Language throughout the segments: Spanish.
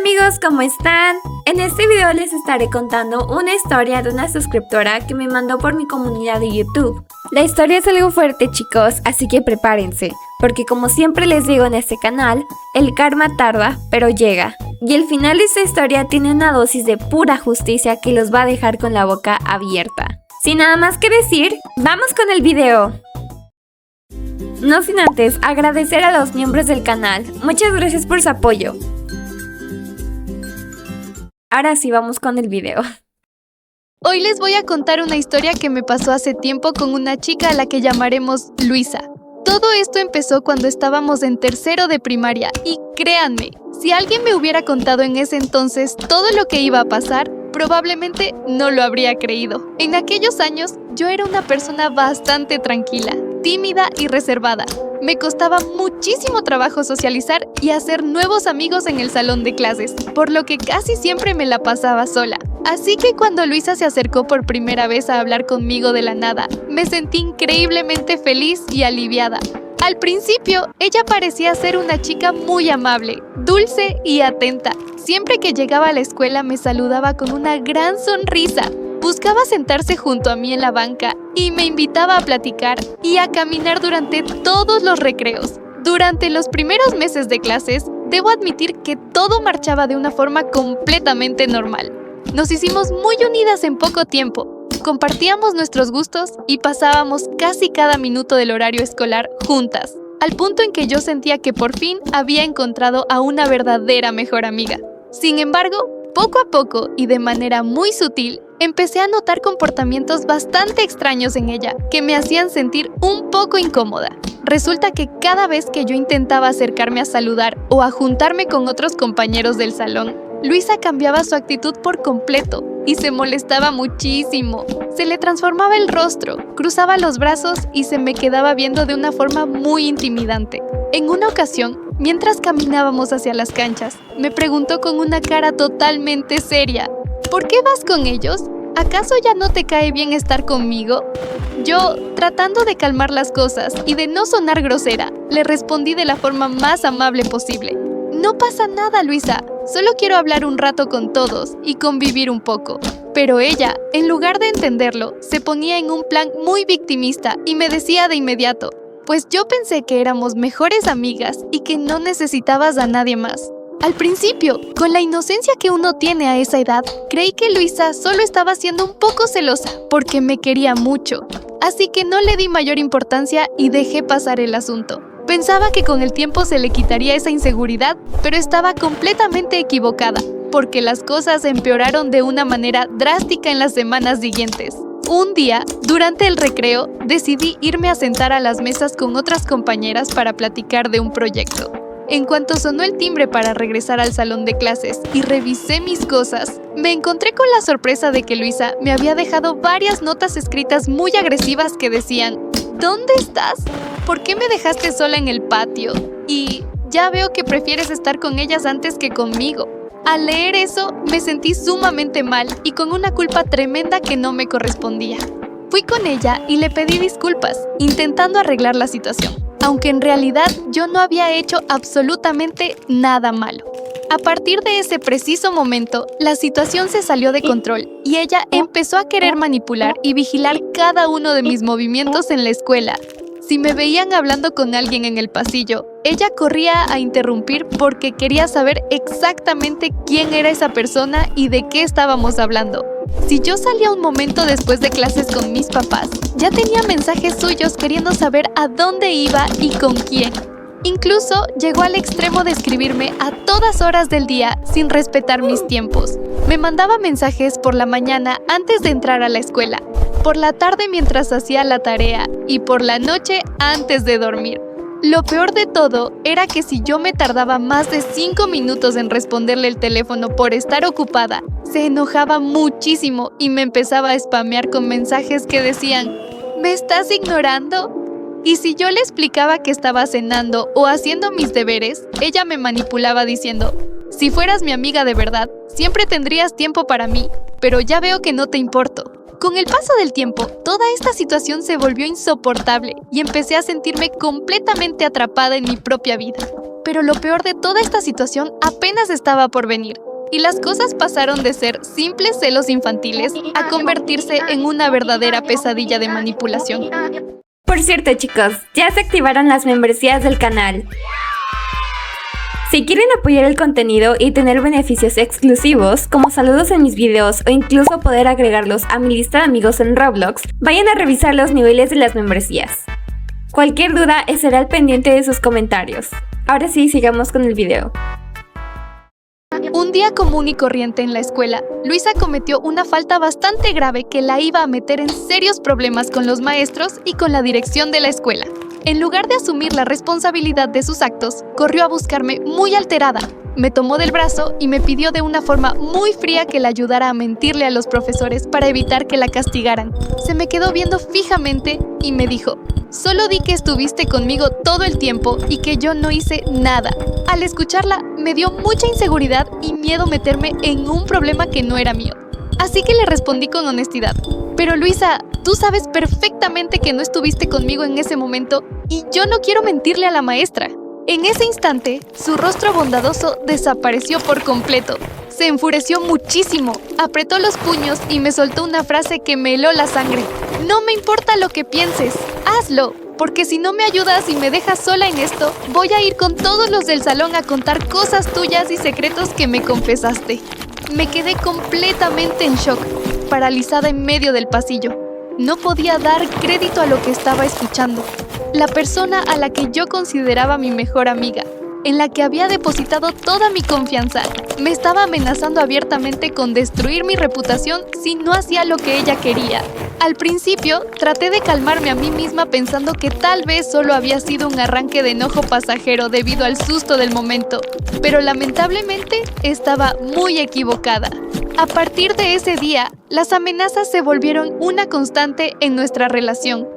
amigos, ¿cómo están? En este video les estaré contando una historia de una suscriptora que me mandó por mi comunidad de YouTube. La historia es algo fuerte, chicos, así que prepárense, porque como siempre les digo en este canal, el karma tarda, pero llega. Y el final de esta historia tiene una dosis de pura justicia que los va a dejar con la boca abierta. Sin nada más que decir, ¡vamos con el video! No sin antes agradecer a los miembros del canal. Muchas gracias por su apoyo. Ahora sí, vamos con el video. Hoy les voy a contar una historia que me pasó hace tiempo con una chica a la que llamaremos Luisa. Todo esto empezó cuando estábamos en tercero de primaria y créanme, si alguien me hubiera contado en ese entonces todo lo que iba a pasar, probablemente no lo habría creído. En aquellos años yo era una persona bastante tranquila, tímida y reservada. Me costaba muchísimo trabajo socializar y hacer nuevos amigos en el salón de clases, por lo que casi siempre me la pasaba sola. Así que cuando Luisa se acercó por primera vez a hablar conmigo de la nada, me sentí increíblemente feliz y aliviada. Al principio, ella parecía ser una chica muy amable, dulce y atenta. Siempre que llegaba a la escuela me saludaba con una gran sonrisa. Buscaba sentarse junto a mí en la banca y me invitaba a platicar y a caminar durante todos los recreos. Durante los primeros meses de clases, debo admitir que todo marchaba de una forma completamente normal. Nos hicimos muy unidas en poco tiempo, compartíamos nuestros gustos y pasábamos casi cada minuto del horario escolar juntas, al punto en que yo sentía que por fin había encontrado a una verdadera mejor amiga. Sin embargo, poco a poco y de manera muy sutil, empecé a notar comportamientos bastante extraños en ella que me hacían sentir un poco incómoda. Resulta que cada vez que yo intentaba acercarme a saludar o a juntarme con otros compañeros del salón, Luisa cambiaba su actitud por completo y se molestaba muchísimo. Se le transformaba el rostro, cruzaba los brazos y se me quedaba viendo de una forma muy intimidante. En una ocasión, mientras caminábamos hacia las canchas, me preguntó con una cara totalmente seria: ¿por qué vas con ellos? ¿Acaso ya no te cae bien estar conmigo? Yo, tratando de calmar las cosas y de no sonar grosera, le respondí de la forma más amable posible: no pasa nada, Luisa, solo quiero hablar un rato con todos y convivir un poco. Pero ella, en lugar de entenderlo, se ponía en un plan muy victimista y me decía de inmediato: pues yo pensé que éramos mejores amigas y que no necesitabas a nadie más. Al principio, con la inocencia que uno tiene a esa edad, creí que Luisa solo estaba siendo un poco celosa porque me quería mucho. Así que no le di mayor importancia y dejé pasar el asunto. Pensaba que con el tiempo se le quitaría esa inseguridad, pero estaba completamente equivocada, porque las cosas empeoraron de una manera drástica en las semanas siguientes. Un día, durante el recreo, decidí irme a sentar a las mesas con otras compañeras para platicar de un proyecto. En cuanto sonó el timbre para regresar al salón de clases y revisé mis cosas, me encontré con la sorpresa de que Luisa me había dejado varias notas escritas muy agresivas que decían: ¿dónde estás? ¿Por qué me dejaste sola en el patio? Y ya veo que prefieres estar con ellas antes que conmigo. Al leer eso, me sentí sumamente mal y con una culpa tremenda que no me correspondía. Fui con ella y le pedí disculpas, intentando arreglar la situación, aunque en realidad yo no había hecho absolutamente nada malo. A partir de ese preciso momento, la situación se salió de control y ella empezó a querer manipular y vigilar cada uno de mis movimientos en la escuela. Si me veían hablando con alguien en el pasillo, ella corría a interrumpir porque quería saber exactamente quién era esa persona y de qué estábamos hablando. Si yo salía un momento después de clases con mis papás, ya tenía mensajes suyos queriendo saber a dónde iba y con quién. Incluso llegó al extremo de escribirme a todas horas del día sin respetar mis tiempos. Me mandaba mensajes por la mañana antes de entrar a la escuela, por la tarde mientras hacía la tarea y por la noche antes de dormir. Lo peor de todo era que si yo me tardaba más de 5 minutos en responderle el teléfono por estar ocupada, se enojaba muchísimo y me empezaba a spamear con mensajes que decían: ¿me estás ignorando? Y si yo le explicaba que estaba cenando o haciendo mis deberes, ella me manipulaba diciendo: si fueras mi amiga de verdad, siempre tendrías tiempo para mí, pero ya veo que no te importo. Con el paso del tiempo, toda esta situación se volvió insoportable y empecé a sentirme completamente atrapada en mi propia vida. Pero lo peor de toda esta situación apenas estaba por venir. Y las cosas pasaron de ser simples celos infantiles a convertirse en una verdadera pesadilla de manipulación. Por cierto, chicos, ya se activaron las membresías del canal. Si quieren apoyar el contenido y tener beneficios exclusivos, como saludos en mis videos o incluso poder agregarlos a mi lista de amigos en Roblox, vayan a revisar los niveles de las membresías. Cualquier duda estaré al pendiente de sus comentarios. Ahora sí, sigamos con el video. Un día común y corriente en la escuela, Luisa cometió una falta bastante grave que la iba a meter en serios problemas con los maestros y con la dirección de la escuela. En lugar de asumir la responsabilidad de sus actos, corrió a buscarme muy alterada. Me tomó del brazo y me pidió de una forma muy fría que la ayudara a mentirle a los profesores para evitar que la castigaran. Se me quedó viendo fijamente y me dijo: «Solo di que estuviste conmigo todo el tiempo y que yo no hice nada». Al escucharla, me dio mucha inseguridad y miedo meterme en un problema que no era mío. Así que le respondí con honestidad: «Pero Luisa, tú sabes perfectamente que no estuviste conmigo en ese momento y yo no quiero mentirle a la maestra». En ese instante, su rostro bondadoso desapareció por completo. Se enfureció muchísimo, apretó los puños y me soltó una frase que me heló la sangre. «No me importa lo que pienses, hazlo, porque si no me ayudas y me dejas sola en esto, voy a ir con todos los del salón a contar cosas tuyas y secretos que me confesaste». Me quedé completamente en shock, paralizada en medio del pasillo. No podía dar crédito a lo que estaba escuchando. La persona a la que yo consideraba mi mejor amiga, en la que había depositado toda mi confianza, me estaba amenazando abiertamente con destruir mi reputación si no hacía lo que ella quería. Al principio, traté de calmarme a mí misma pensando que tal vez solo había sido un arranque de enojo pasajero debido al susto del momento, pero lamentablemente estaba muy equivocada. A partir de ese día, las amenazas se volvieron una constante en nuestra relación.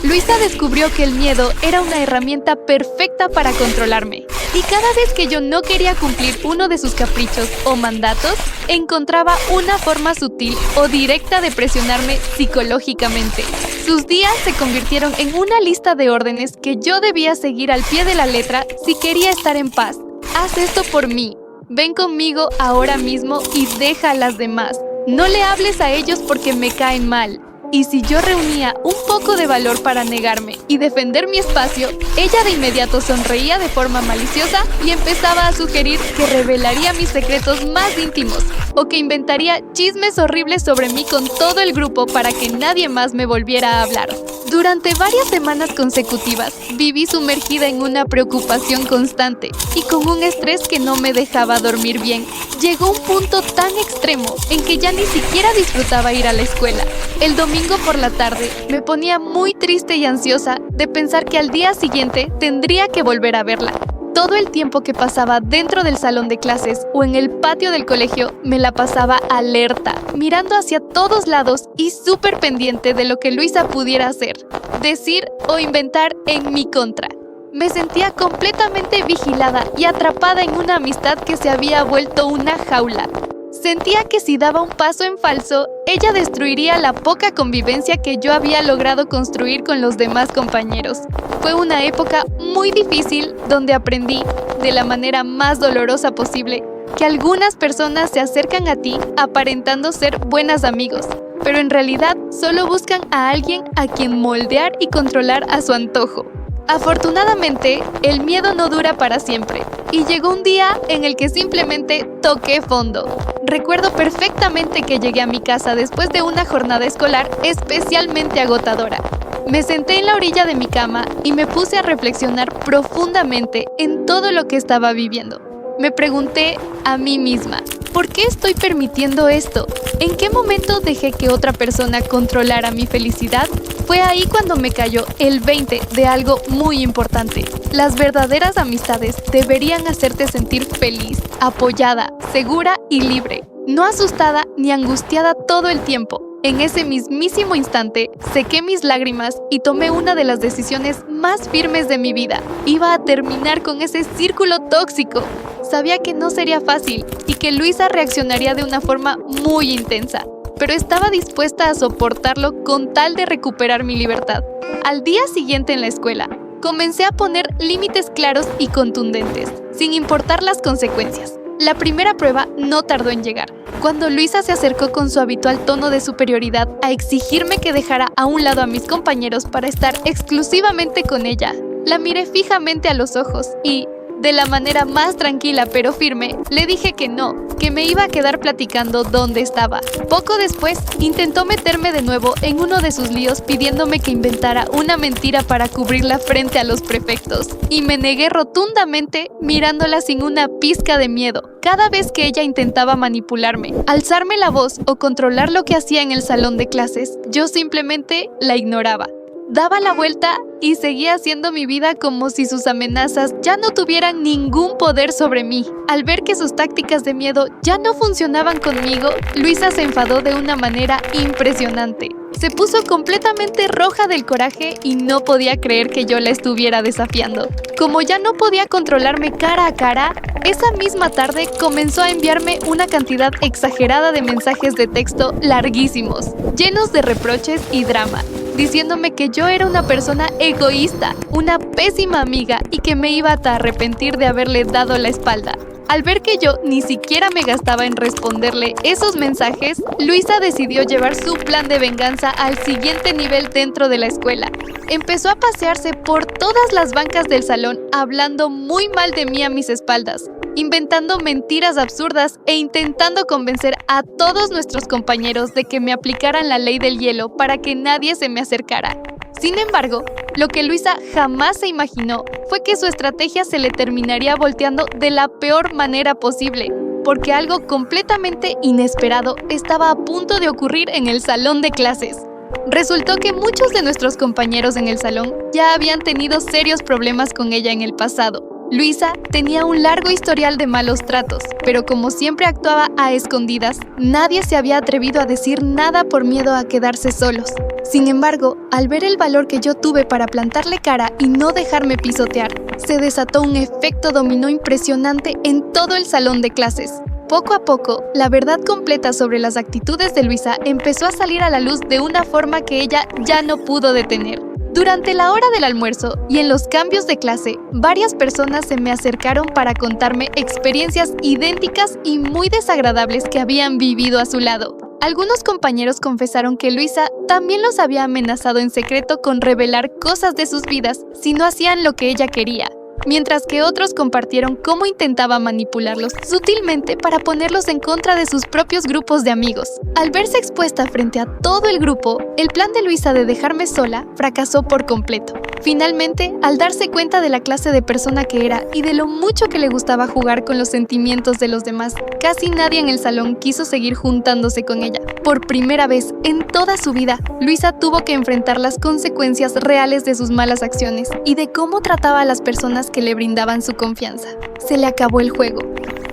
Luisa descubrió que el miedo era una herramienta perfecta para controlarme, y cada vez que yo no quería cumplir uno de sus caprichos o mandatos, encontraba una forma sutil o directa de presionarme psicológicamente. Sus días se convirtieron en una lista de órdenes que yo debía seguir al pie de la letra si quería estar en paz. «Haz esto por mí. Ven conmigo ahora mismo y deja a las demás. No le hables a ellos porque me caen mal». Y si yo reunía un poco de valor para negarme y defender mi espacio, ella de inmediato sonreía de forma maliciosa y empezaba a sugerir que revelaría mis secretos más íntimos o que inventaría chismes horribles sobre mí con todo el grupo para que nadie más me volviera a hablar. Durante varias semanas consecutivas, viví sumergida en una preocupación constante y con un estrés que no me dejaba dormir bien. Llegó un punto tan extremo en que ya ni siquiera disfrutaba ir a la escuela. El domingo por la tarde me ponía muy triste y ansiosa de pensar que al día siguiente tendría que volver a verla. Todo el tiempo que pasaba dentro del salón de clases o en el patio del colegio me la pasaba alerta, mirando hacia todos lados y súper pendiente de lo que Luisa pudiera hacer, decir o inventar en mi contra. Me sentía completamente vigilada y atrapada en una amistad que se había vuelto una jaula. Sentía que si daba un paso en falso, ella destruiría la poca convivencia que yo había logrado construir con los demás compañeros. Fue una época muy difícil donde aprendí, de la manera más dolorosa posible, que algunas personas se acercan a ti aparentando ser buenos amigos, pero en realidad solo buscan a alguien a quien moldear y controlar a su antojo. Afortunadamente, el miedo no dura para siempre, y llegó un día en el que simplemente toqué fondo. Recuerdo perfectamente que llegué a mi casa después de una jornada escolar especialmente agotadora. Me senté en la orilla de mi cama y me puse a reflexionar profundamente en todo lo que estaba viviendo. Me pregunté a mí misma, ¿por qué estoy permitiendo esto? ¿En qué momento dejé que otra persona controlara mi felicidad? Fue ahí cuando me cayó el 20 de algo muy importante. Las verdaderas amistades deberían hacerte sentir feliz, apoyada, segura y libre, no asustada ni angustiada todo el tiempo. En ese mismísimo instante, sequé mis lágrimas y tomé una de las decisiones más firmes de mi vida. Iba a terminar con ese círculo tóxico. Sabía que no sería fácil y que Luisa reaccionaría de una forma muy intensa, pero estaba dispuesta a soportarlo con tal de recuperar mi libertad. Al día siguiente en la escuela, comencé a poner límites claros y contundentes. sin importar las consecuencias. La primera prueba no tardó en llegar, cuando Luisa se acercó con su habitual tono de superioridad a exigirme que dejara a un lado a mis compañeros para estar exclusivamente con ella. La miré fijamente a los ojos y, de la manera más tranquila pero firme, le dije que no, que me iba a quedar platicando dónde estaba. Poco después, intentó meterme de nuevo en uno de sus líos pidiéndome que inventara una mentira para cubrirla frente a los prefectos. Y me negué rotundamente, mirándola sin una pizca de miedo. Cada vez que ella intentaba manipularme, alzarme la voz o controlar lo que hacía en el salón de clases, yo simplemente la ignoraba. Daba la vuelta y seguía haciendo mi vida como si sus amenazas ya no tuvieran ningún poder sobre mí. Al ver que sus tácticas de miedo ya no funcionaban conmigo, Luisa se enfadó de una manera impresionante. Se puso completamente roja del coraje y no podía creer que yo la estuviera desafiando. Como ya no podía controlarme cara a cara, esa misma tarde comenzó a enviarme una cantidad exagerada de mensajes de texto larguísimos, llenos de reproches y drama, diciéndome que yo era una persona egoísta, una pésima amiga y que me iba a arrepentir de haberle dado la espalda. Al ver que yo ni siquiera me gastaba en responderle esos mensajes, Luisa decidió llevar su plan de venganza al siguiente nivel dentro de la escuela. Empezó a pasearse por todas las bancas del salón hablando muy mal de mí a mis espaldas, inventando mentiras absurdas e intentando convencer a todos nuestros compañeros de que me aplicaran la ley del hielo para que nadie se me acercara. Sin embargo, lo que Luisa jamás se imaginó fue que su estrategia se le terminaría volteando de la peor manera posible, porque algo completamente inesperado estaba a punto de ocurrir en el salón de clases. Resultó que muchos de nuestros compañeros en el salón ya habían tenido serios problemas con ella en el pasado. Luisa tenía un largo historial de malos tratos, pero como siempre actuaba a escondidas, nadie se había atrevido a decir nada por miedo a quedarse solos. Sin embargo, al ver el valor que yo tuve para plantarle cara y no dejarme pisotear, se desató un efecto dominó impresionante en todo el salón de clases. Poco a poco, la verdad completa sobre las actitudes de Luisa empezó a salir a la luz de una forma que ella ya no pudo detener. Durante la hora del almuerzo y en los cambios de clase, varias personas se me acercaron para contarme experiencias idénticas y muy desagradables que habían vivido a su lado. Algunos compañeros confesaron que Luisa también los había amenazado en secreto con revelar cosas de sus vidas si no hacían lo que ella quería, mientras que otros compartieron cómo intentaba manipularlos sutilmente para ponerlos en contra de sus propios grupos de amigos. Al verse expuesta frente a todo el grupo, el plan de Luisa de dejarme sola fracasó por completo. Finalmente, al darse cuenta de la clase de persona que era y de lo mucho que le gustaba jugar con los sentimientos de los demás, casi nadie en el salón quiso seguir juntándose con ella. Por primera vez en toda su vida, Luisa tuvo que enfrentar las consecuencias reales de sus malas acciones y de cómo trataba a las personas que le brindaban su confianza. Se le acabó el juego.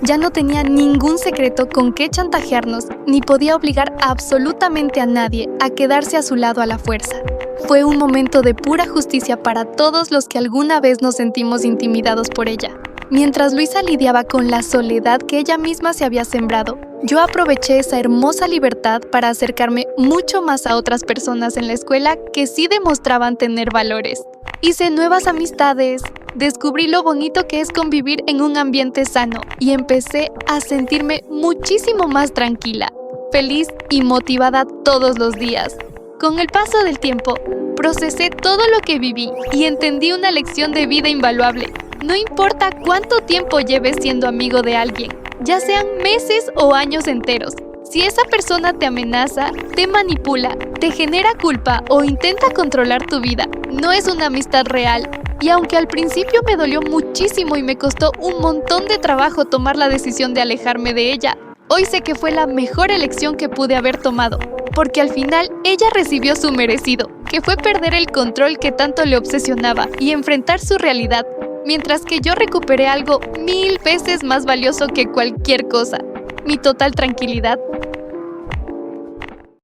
Ya no tenía ningún secreto con qué chantajearnos, ni podía obligar absolutamente a nadie a quedarse a su lado a la fuerza. Fue un momento de pura justicia para todos los que alguna vez nos sentimos intimidados por ella. Mientras Luisa lidiaba con la soledad que ella misma se había sembrado, yo aproveché esa hermosa libertad para acercarme mucho más a otras personas en la escuela que sí demostraban tener valores. Hice nuevas amistades, descubrí lo bonito que es convivir en un ambiente sano y empecé a sentirme muchísimo más tranquila, feliz y motivada todos los días. Con el paso del tiempo, procesé todo lo que viví y entendí una lección de vida invaluable. No importa cuánto tiempo lleves siendo amigo de alguien, ya sean meses o años enteros, si esa persona te amenaza, te manipula, te genera culpa o intenta controlar tu vida, no es una amistad real. Y aunque al principio me dolió muchísimo y me costó un montón de trabajo tomar la decisión de alejarme de ella, hoy sé que fue la mejor elección que pude haber tomado, porque al final ella recibió su merecido, que fue perder el control que tanto le obsesionaba y enfrentar su realidad, mientras que yo recuperé algo 1000 veces más valioso que cualquier cosa: mi total tranquilidad